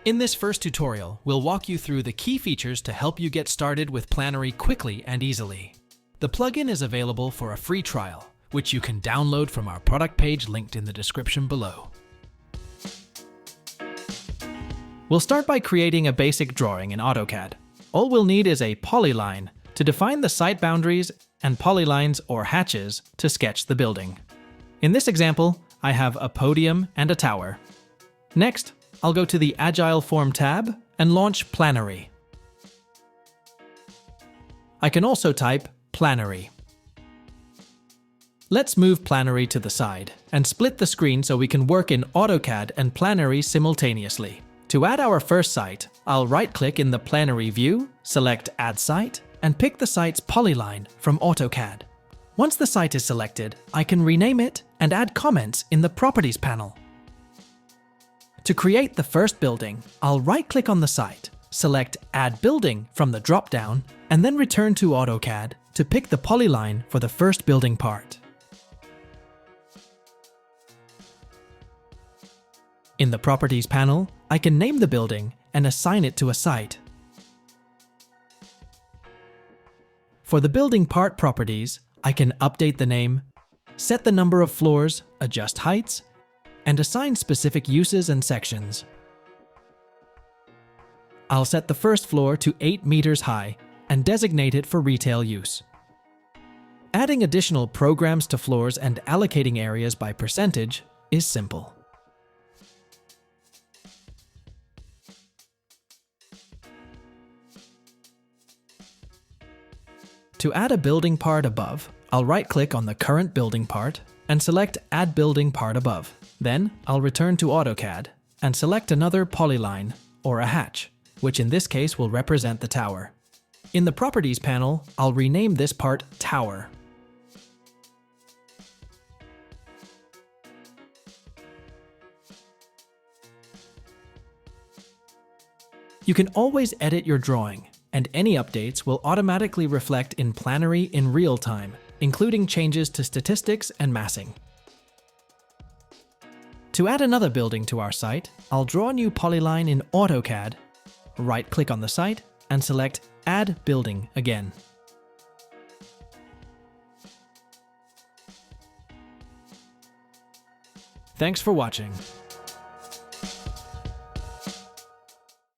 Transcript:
In this first tutorial, we'll walk you through the key features to help you get started with Planary quickly and easily. The plugin is available for a free trial, which you can download from our product page linked in the description below. We'll start by creating a basic drawing in AutoCAD. All we'll need is a polyline to define the site boundaries and polylines or hatches to sketch the building. In this example, I have a podium and a tower. Next, I'll go to the Agile Form tab and launch Planary. I can also type Planary. Let's move Planary to the side and split the screen so we can work in AutoCAD and Planary simultaneously. To add our first site, I'll right-click in the Planary view, select Add Site, and pick the site's polyline from AutoCAD. Once the site is selected, I can rename it and add comments in the Properties panel. To create the first building, I'll right-click on the site, select Add Building from the drop-down, and then return to AutoCAD to pick the polyline for the first building part. In the Properties panel, I can name the building and assign it to a site. For the building part properties, I can update the name, set the number of floors, adjust heights, and assign specific uses and sections. I'll set the first floor to 8 meters high and designate it for retail use. Adding additional programs to floors and allocating areas by percentage is simple. To add a building part above, I'll right-click on the current building part and select Add Building Part Above. Then, I'll return to AutoCAD and select another polyline, or a hatch, which in this case will represent the tower. In the Properties panel, I'll rename this part Tower. You can always edit your drawing, and any updates will automatically reflect in Planary in real time, including changes to statistics and massing. To add another building to our site, I'll draw a new polyline in AutoCAD, right-click on the site, and select Add Building again. Thanks for watching.